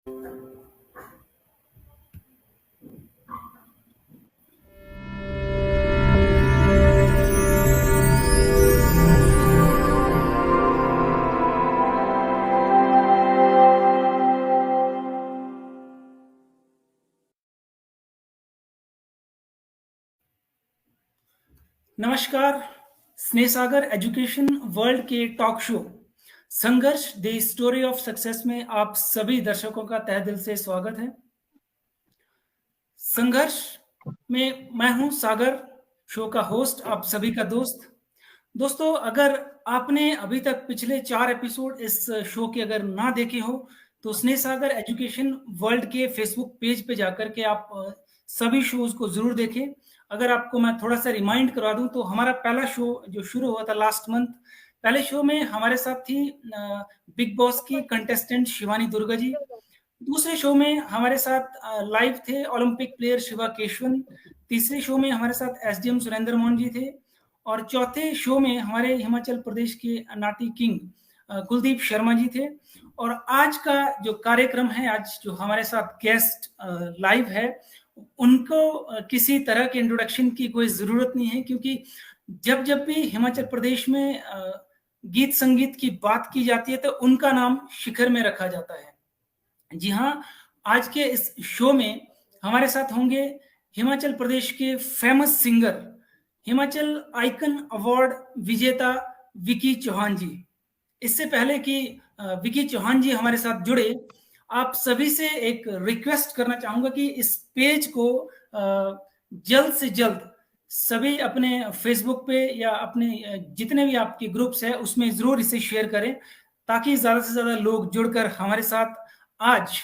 नमस्कार। स्नेह सागर education world के टॉक शो संघर्ष द स्टोरी ऑफ सक्सेस में आप सभी दर्शकों का तहे दिल से स्वागत है। संघर्ष में मैं हूं सागर, शो का होस्ट, आप सभी का दोस्त। दोस्तों, अगर आपने अभी तक पिछले 4 एपिसोड इस शो के अगर ना देखे हो तो स्नेह सागर एजुकेशन वर्ल्ड के फेसबुक पेज पे जाकर के आप सभी शोज को जरूर देखें। अगर आपको मैं थोड़ा सा रिमाइंड करवा दूं तो हमारा पहला शो जो शुरू हुआ था लास्ट मंथ, पहले शो में हमारे साथ थी बिग बॉस की कंटेस्टेंट शिवानी दुर्गा जी। दूसरे शो में हमारे साथ लाइव थे ओलंपिक प्लेयर शिवा केशवन। तीसरे शो में हमारे साथ एसडीएम सुरेंद्र मोहन जी थे। और चौथे शो में हमारे हिमाचल प्रदेश के नाटी किंग कुलदीप शर्मा जी थे। और आज का जो कार्यक्रम है, आज जो हमारे साथ गेस्ट लाइव है, उनको किसी तरह के इंट्रोडक्शन की कोई जरूरत नहीं है, क्योंकि जब जब भी हिमाचल प्रदेश में गीत संगीत की बात की जाती है तो उनका नाम शिखर में रखा जाता है। जी हाँ, आज के इस शो में हमारे साथ होंगे हिमाचल प्रदेश के famous singer, Himachal icon award विजेता विकी चौहान जी। इससे पहले कि विकी चौहान जी हमारे साथ जुड़े, आप सभी से एक रिक्वेस्ट करना चाहूंगा कि इस पेज को जल्द से जल्द सभी अपने फेसबुक पे या अपने जितने भी आपके ग्रुप्स है उसमें जरूर इसे शेयर करें, ताकि ज्यादा से ज्यादा लोग जुड़कर हमारे साथ आज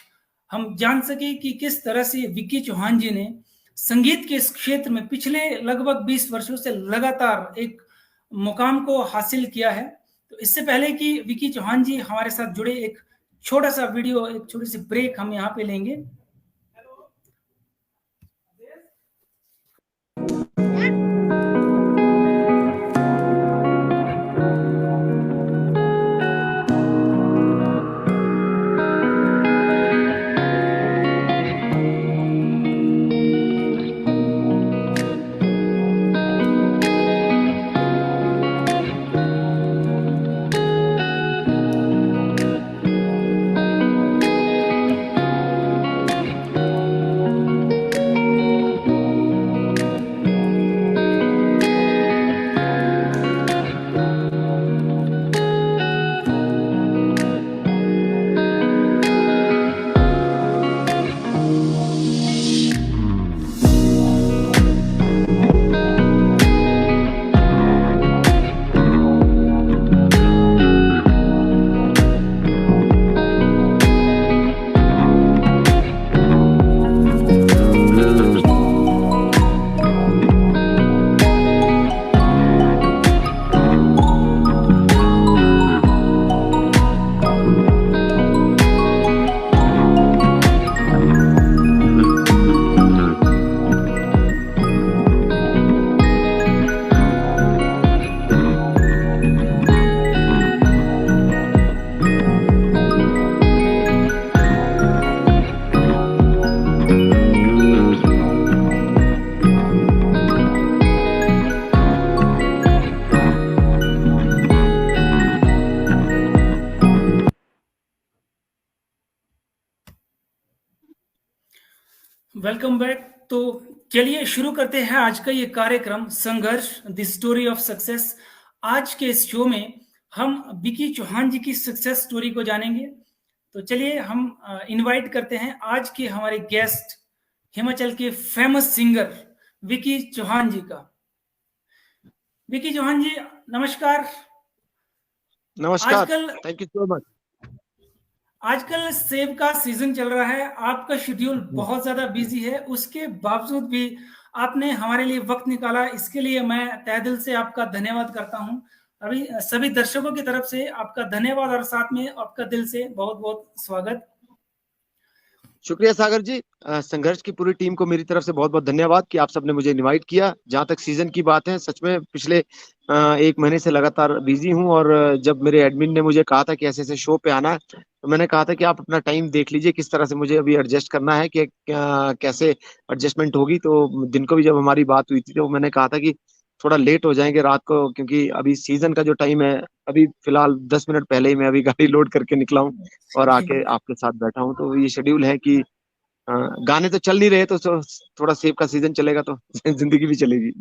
हम जान सके कि किस तरह से विकी चौहान जी ने संगीत के इस क्षेत्र में पिछले लगभग 20 वर्षों से लगातार एक मुकाम को हासिल किया है। तो इससे पहले कि विकी चौहान जी हमारे साथ जुड़े, एक छोटा सा वीडियो, एक छोटी सी ब्रेक हम यहाँ पे लेंगे। Welcome back. तो चलिए शुरू करते हैं आज का ये कार्यक्रम संघर्ष द स्टोरी ऑफ सक्सेस। आज के इस शो में हम विकी चौहान जी की सक्सेस स्टोरी को जानेंगे। तो चलिए हम इनवाइट करते हैं आज के हमारे गेस्ट, हिमाचल के फेमस सिंगर विकी चौहान जी का। विकी चौहान जी नमस्कार। नमस्कार, थैंक यू सो मच। आजकल सेब का सीजन चल रहा है, आपका शेड्यूल बहुत ज्यादा बिजी है, उसके बावजूद भी आपने हमारे लिए वक्त निकाला, इसके लिए मैं तहे दिल से आपका धन्यवाद करता हूं। अभी सभी दर्शकों की तरफ से आपका धन्यवाद और साथ में आपका दिल से बहुत बहुत स्वागत। शुक्रिया सागर जी। संघर्ष की पूरी टीम को मेरी तरफ से बहुत बहुत धन्यवाद कि आप सबने मुझे इनवाइट किया। जहां तक सीजन की बात है, सच में पिछले 1 महीने से लगातार बिजी हूं, और जब मेरे एडमिन ने मुझे कहा था कि ऐसे ऐसे शो पे आना, तो मैंने कहा था कि आप अपना टाइम देख लीजिए किस तरह से मुझे अभी एडजस्ट करना है, कि कैसे एडजस्टमेंट होगी। तो दिन को भी जब हमारी बात हुई थी तो मैंने कहा था कि थोड़ा लेट हो जाएंगे रात को, क्योंकि अभी सीजन का जो टाइम है, अभी फिलहाल 10 मिनट पहले ही मैं अभी गाड़ी लोड करके निकला हूँ और आके आपके साथ बैठा हूँ। तो ये शेड्यूल है कि गाने तो चल नहीं रहे, तो थोड़ा सेब का सीजन चलेगा तो जिंदगी भी चलेगी।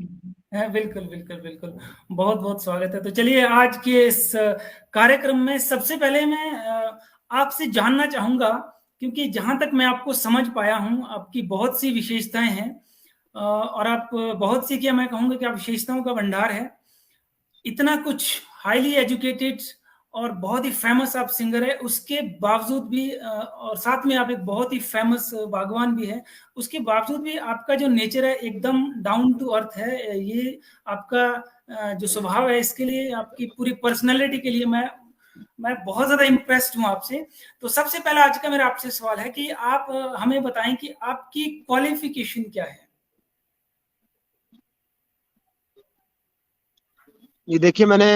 बिल्कुल बिल्कुल बिल्कुल। बहुत बहुत स्वागत है। तो चलिए आज के इस कार्यक्रम में सबसे पहले मैं आपसे जानना चाहूंगा, क्योंकि जहां तक मैं आपको समझ पाया हूं आपकी बहुत सी विशेषताएं हैं, और आप बहुत सी, क्या मैं कहूंगा कि आप विशेषताओं का भंडार है। इतना कुछ हाईली एजुकेटेड और बहुत ही फेमस आप सिंगर है, उसके बावजूद भी और साथ में आप एक बहुत ही फेमस बागवान भी है, उसके बावजूद भी आपका जो नेचर है एकदम डाउन टू अर्थ है। ये आपका जो स्वभाव है, इसके लिए, आपकी पूरी पर्सनैलिटी के लिए मैं बहुत ज्यादा इम्प्रेस्ड हूँ आपसे। तो सबसे पहला आज का मेरा आपसे सवाल है कि आप हमें बताएं कि आपकी क्वालिफिकेशन क्या है। ये देखिए, मैंने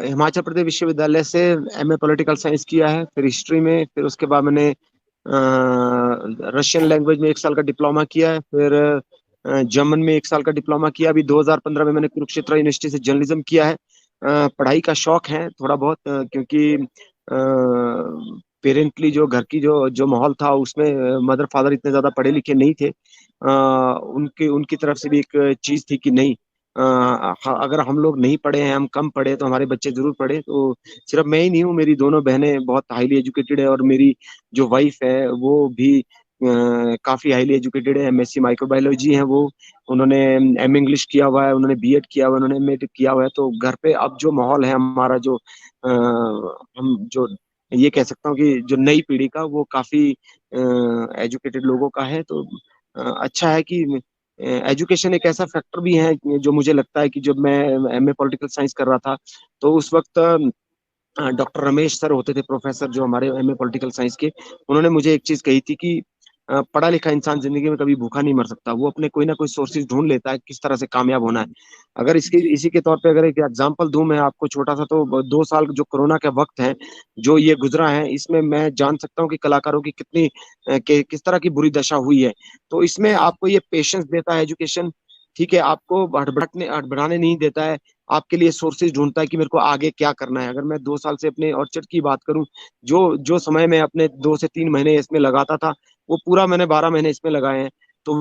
हिमाचल प्रदेश विश्वविद्यालय से एमए पॉलिटिकल साइंस किया है, फिर हिस्ट्री में, फिर उसके बाद मैंने रशियन लैंग्वेज में 1 साल का डिप्लोमा किया है, फिर जर्मन में 1 साल का डिप्लोमा किया। अभी 2015 में मैंने कुरुक्षेत्र यूनिवर्सिटी से जर्नलिज्म किया है। पढ़ाई का शौक है थोड़ा बहुत, क्योंकि पेरेंटली जो घर की जो जो माहौल था उसमें मदर फादर इतने ज्यादा पढ़े लिखे नहीं थे। उनकी उनकी तरफ से भी एक चीज थी कि नहीं, अगर हम लोग नहीं पढ़े हैं, हम कम पढ़े, तो हमारे बच्चे जरूर पढ़े। तो सिर्फ मैं ही नहीं हूँ, मेरी दोनों बहनें बहुत हाईली एजुकेटेड है, और मेरी जो वाइफ है वो भी काफी हाईली एजुकेटेड है। एमएससी माइक्रोबायोलॉजी है वो, उन्होंने एम इंग्लिश किया हुआ है, उन्होंने बीएड किया हुआ है, उन्होंने एमए किया हुआ है। तो घर पे अब जो माहौल है हमारा, जो हम जो ये कह सकता हूँ कि जो नई पीढ़ी का, वो काफी एजुकेटेड लोगों का है। तो अच्छा है कि एजुकेशन एक ऐसा फैक्टर भी है जो मुझे लगता है कि जब मैं एमए पॉलिटिकल साइंस कर रहा था तो उस वक्त डॉक्टर रमेश सर होते थे, प्रोफेसर जो हमारे एमए पॉलिटिकल साइंस के, उन्होंने मुझे एक चीज कही थी कि पढ़ा लिखा इंसान जिंदगी में कभी भूखा नहीं मर सकता, वो अपने कोई ना कोई सोर्सेज ढूंढ लेता है किस तरह से कामयाब होना है। अगर इसकी जी इसी के तौर पे अगर एक एग्जांपल दूं मैं आपको छोटा सा, तो 2 साल जो कोरोना का वक्त है जो ये गुजरा है, इसमें मैं जान सकता हूँ कि कलाकारों की कितनी किस तरह की बुरी दशा हुई है। तो इसमें जी आपको ये पेशेंस देता है एजुकेशन, ठीक है, आपको हड़बड़ाने नहीं देता है, आपके लिए सोर्सेज ढूंढता है कि मेरे को आगे क्या करना है। अगर मैं 2 साल से अपने ऑर्चर्ड की बात करूं, जो जो समय मैं अपने 2 से 3 महीने इसमें लगाता था, वो पूरा मैंने 12 महीने इसमें लगाए हैं। तो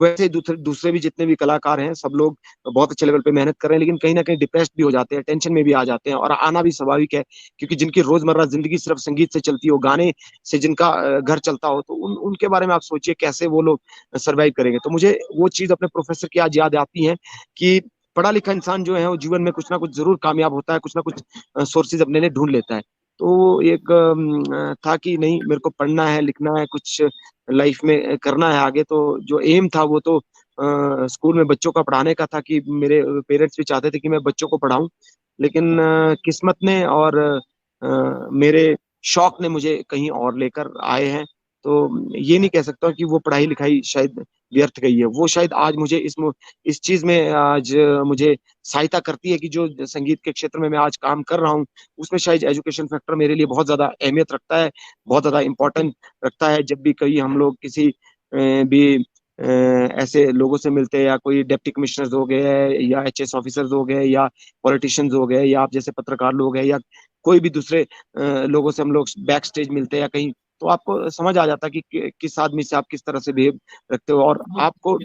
वैसे ही दूसरे दूसरे भी जितने भी कलाकार हैं, सब लोग बहुत अच्छे लेवल पे मेहनत कर रहे हैं, लेकिन कहीं ना कहीं डिप्रेस्ड भी हो जाते हैं, टेंशन में भी आ जाते हैं, और आना भी स्वाभाविक है, क्योंकि जिनकी रोजमर्रा जिंदगी सिर्फ संगीत से चलती हो, गाने से जिनका घर चलता हो, तो उनके बारे में आप सोचिए कैसे वो लोग सरवाइव करेंगे। तो मुझे वो चीज अपने प्रोफेसर की आज याद आती है कि पढ़ा लिखा इंसान जो है वो जीवन में कुछ ना कुछ जरूर कामयाब होता है, कुछ ना कुछ सोर्सेज अपने लिए ढूंढ लेता है। तो एक था कि नहीं, मेरे को पढ़ना है, लिखना है, कुछ लाइफ में करना है आगे। तो जो एम था वो तो स्कूल में बच्चों का पढ़ाने का था, कि मेरे पेरेंट्स भी चाहते थे कि मैं बच्चों को पढ़ाऊं, लेकिन किस्मत ने और मेरे शौक ने मुझे कहीं और लेकर आए हैं। तो ये नहीं कह सकता कि वो पढ़ाई लिखाई शायद व्यर्थ गई है, वो शायद आज मुझे इस चीज में आज मुझे सहायता करती है कि जो संगीत के क्षेत्र में मैं आज काम कर रहा हूँ, उसमें शायद एजुकेशन फैक्टर मेरे लिए बहुत ज्यादा अहमियत रखता है, बहुत ज्यादा इम्पोर्टेंट रखता है। जब भी कहीं हम लोग किसी भी ऐसे लोगों से मिलते हैं, या कोई डिप्टी कमिश्नर हो गए, या एचएस ऑफिसर्स हो गए, या पॉलिटिशियंस हो गए, या आप जैसे पत्रकार लोग हैं, या कोई भी दूसरे लोगों से हम लोग बैक स्टेज मिलते हैं या कहीं, तो आपको समझ आ जाता है कि किस आदमी से आप किस तरह से बिहेव रखते हो, और आपको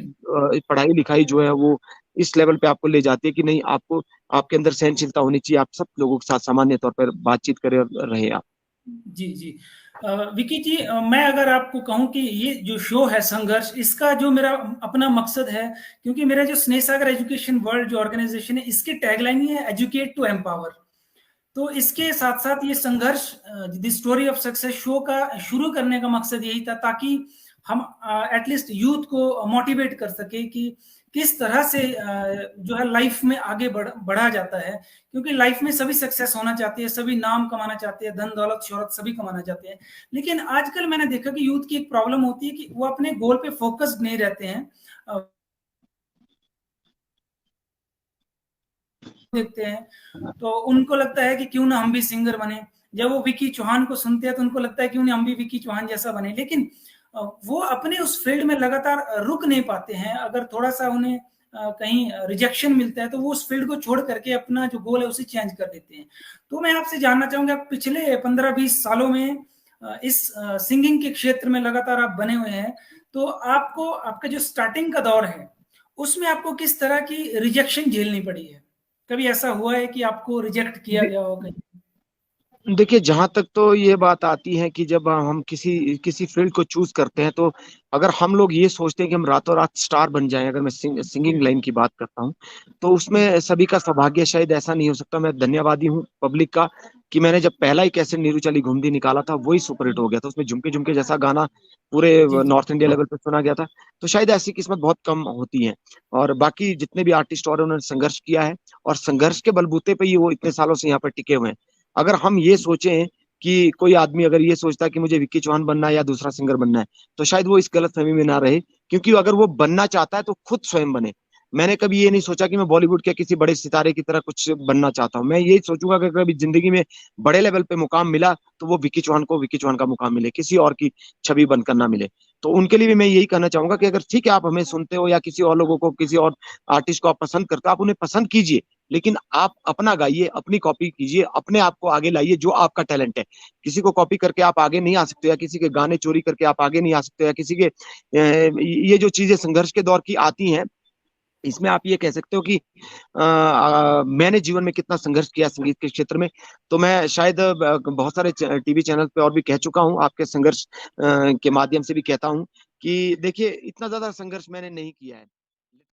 पढ़ाई लिखाई जो है वो इस लेवल पे आपको ले जाती है कि नहीं, आपको आपके अंदर सहनशीलता होनी चाहिए, आप सब लोगों के साथ सामान्य तौर पर बातचीत करें और रहे आप। जी जी। विकी जी, मैं अगर आपको कहूं कि ये जो शो है संघर्ष, इसका जो मेरा अपना मकसद है, क्योंकि मेरा जो स्नेह सागर एजुकेशन वर्ल्ड जो ऑर्गेनाइजेशन है, इसकी टैगलाइन ही है एजुकेट टू एम्पावर। तो इसके साथ साथ ये संघर्ष the story of success show का शुरू करने का मकसद यही था, ताकि हम एटलीस्ट यूथ को मोटिवेट कर सके कि किस तरह से जो है लाइफ में आगे बढ़ा जाता है। क्योंकि लाइफ में सभी सक्सेस होना चाहते हैं, सभी नाम कमाना चाहते हैं, धन दौलत शोहरत सभी कमाना चाहते हैं, लेकिन आजकल मैंने देखा कि यूथ की एक प्रॉब्लम होती है कि वो अपने गोल पे फोकस्ड नहीं रहते हैं। देखते हैं तो उनको लगता है कि क्यों ना हम भी सिंगर बने, जब वो विकी चौहान को सुनते हैं तो उनको लगता है कि उन्हें हम भी विकी चौहान जैसा बने, लेकिन वो अपने उस फील्ड में लगातार रुक नहीं पाते हैं। अगर थोड़ा सा उन्हें कहीं रिजेक्शन मिलता है तो वो उस फील्ड को छोड़ करके अपना जो गोल है उसे चेंज कर देते हैं। तो मैं आपसे जानना चाहूंगा, पिछले 15-20 सालों में इस सिंगिंग के क्षेत्र में लगातार आप बने हुए हैं, तो आपको आपका जो स्टार्टिंग का दौर है उसमें आपको किस तरह की रिजेक्शन झेलनी पड़ी है? कभी ऐसा हुआ है कि आपको रिजेक्ट किया गया हो कहीं? देखिए, जहाँ तक तो ये बात आती है कि जब हम किसी किसी फील्ड को चूज़ करते हैं, तो अगर हम लोग ये सोचते हैं कि हम रातों-रात स्टार बन जाएँ, अगर मैं सिंगिंग लाइन की बात करता हूँ, तो उसमें सभी का सौभाग्य शायद ऐसा नहीं हो सकता। मैं धन्यवादी हूँ पब्लिक का कि मैंने जब पहला ही कैसेट नीरू चली घूमती निकाला था, वही सुपर हिट हो गया था। उसमें झुमके झुमके जैसा गाना पूरे जी, जी। नॉर्थ इंडिया लेवल पे सुना गया था। तो शायद ऐसी किस्मत बहुत कम होती है, और बाकी जितने भी आर्टिस्ट और उन्होंने संघर्ष किया है, और संघर्ष के बलबूते पे ही वो इतने सालों से यहाँ पर टिके हुए हैं। अगर हम ये सोचें कि कोई आदमी अगर ये सोचता है कि मुझे विक्की चौहान बनना है या दूसरा सिंगर बनना है, तो शायद वो इस गलतफहमी में ना रहे, क्योंकि अगर वो बनना चाहता है तो खुद स्वयं बने। मैंने कभी ये नहीं सोचा कि मैं बॉलीवुड के किसी बड़े सितारे की तरह कुछ बनना चाहता हूँ। मैं यही सोचूंगा कि कभी जिंदगी में बड़े लेवल पे मुकाम मिला तो वो विक्की चौहान को विक्की चौहान का मुकाम मिले, किसी और की छवि बनकर ना मिले। तो उनके लिए भी मैं यही कहना चाहूंगा कि अगर ठीक है आप हमें सुनते हो या किसी और लोगों को, किसी और आर्टिस्ट को आप पसंद करते हो, आप उन्हें पसंद कीजिए, लेकिन आप अपना गाइए, अपनी कॉपी कीजिए, अपने आप को आगे लाइए, जो आपका टैलेंट है। किसी को कॉपी करके आप आगे नहीं आ सकते, या किसी के गाने चोरी करके आप आगे नहीं आ सकते, या किसी के ये जो चीजें संघर्ष के दौर की आती हैं, इसमें आप ये कह सकते हो कि मैंने जीवन में कितना संघर्ष किया संगीत के क्षेत्र में। तो मैं शायद बहुत सारे टीवी चैनल पे और भी कह चुका हूँ, आपके संघर्ष के माध्यम से भी कहता हूँ कि देखिए, इतना ज्यादा संघर्ष मैंने नहीं किया है।